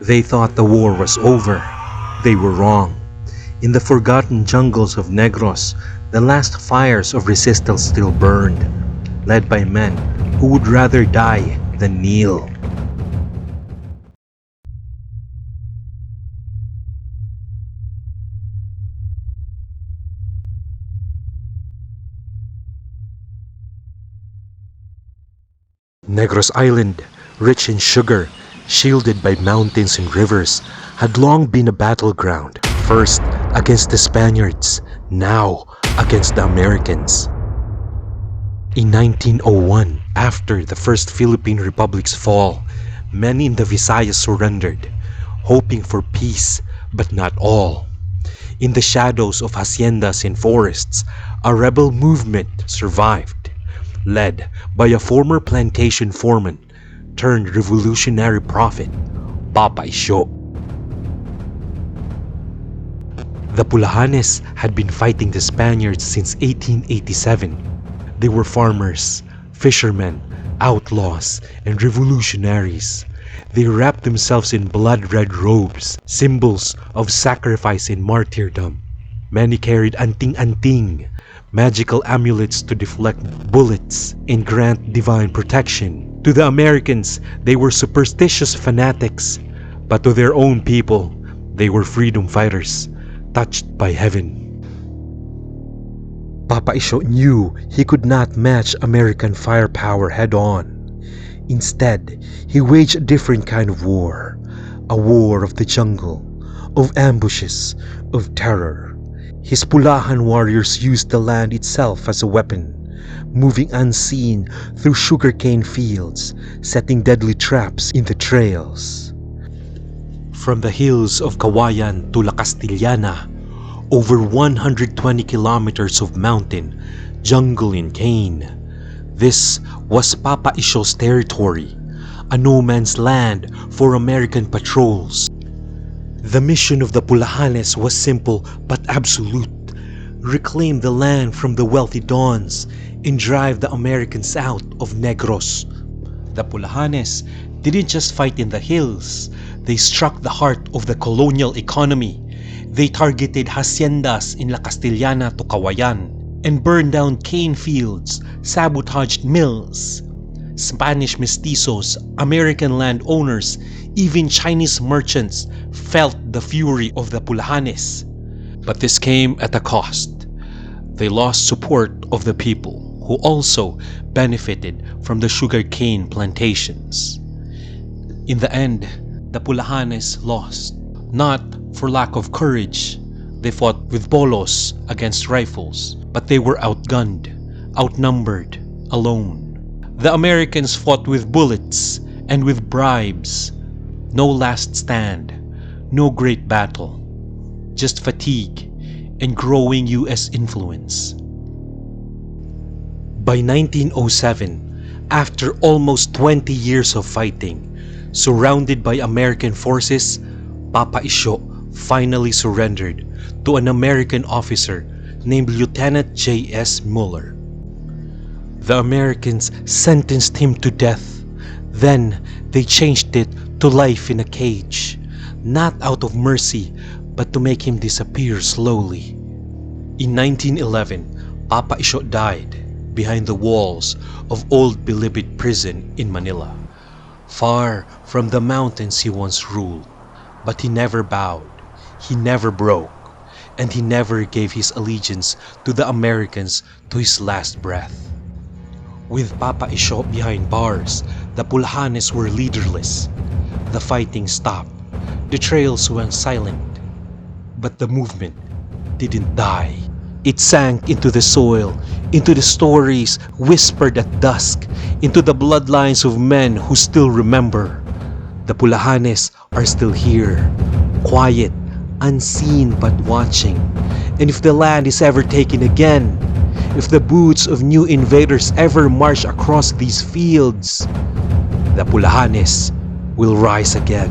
They thought the war was over. They were wrong. In the forgotten jungles of Negros, the last fires of resistance still burned, led by men who would rather die than kneel. Negros Island, rich in sugar, shielded by mountains and rivers, had long been a battleground, first against the Spaniards, now against the Americans. In 1901, after the First Philippine Republic's fall, many in the Visayas surrendered, hoping for peace, but not all. In the shadows of haciendas and forests, a rebel movement survived, led by a former plantation foreman turned revolutionary prophet, Papa Isio. The Pulahanes had been fighting the Spaniards since 1887. They were farmers, fishermen, outlaws, and revolutionaries. They wrapped themselves in blood-red robes, symbols of sacrifice and martyrdom. Many carried anting-anting, magical amulets to deflect bullets and grant divine protection. To the Americans, they were superstitious fanatics, but to their own people, they were freedom fighters, touched by heaven. Papa Isio knew he could not match American firepower head-on. Instead, he waged a different kind of war, a war of the jungle, of ambushes, of terror. His Pulahan warriors used the land itself as a weapon, moving unseen through sugarcane fields, setting deadly traps in the trails. From the hills of Kawayan to La Castellana, over 120 kilometers of mountain, jungle and cane. This was Papa Isio's territory, a no-man's land for American patrols. The mission of the Pulahanes was simple but absolute. Reclaim the land from the wealthy dons and drive the Americans out of Negros. The Pulahanes didn't just fight in the hills, they struck the heart of the colonial economy. They targeted haciendas in La Castellana to Kawayan and burned down cane fields, sabotaged mills. Spanish mestizos, American landowners, even Chinese merchants felt the fury of the Pulahanes. But this came at a cost. They lost support of the people, who also benefited from the sugarcane plantations. In the end, the Pulahanes lost, not for lack of courage. They fought with bolos against rifles, but they were outgunned, outnumbered, alone. The Americans fought with bullets and with bribes. No last stand, no great battle, just fatigue and growing US influence. By 1907, after almost 20 years of fighting, surrounded by American forces, Papa Isio finally surrendered to an American officer named Lieutenant J.S. Muller. The Americans sentenced him to death. Then they changed it to life in a cage, not out of mercy, but to make him disappear slowly. In 1911, Papa Isio died behind the walls of Old Bilibid Prison in Manila, far from the mountains he once ruled. But he never bowed, he never broke, and he never gave his allegiance to the Americans to his last breath. With Papa Isio behind bars, the Pulahanes were leaderless. The fighting stopped, the trails went silent, but the movement didn't die. It sank into the soil, into the stories whispered at dusk, into the bloodlines of men who still remember. The Pulahanes are still here, quiet, unseen but watching. And if the land is ever taken again, if the boots of new invaders ever march across these fields, the Pulahanes will rise again.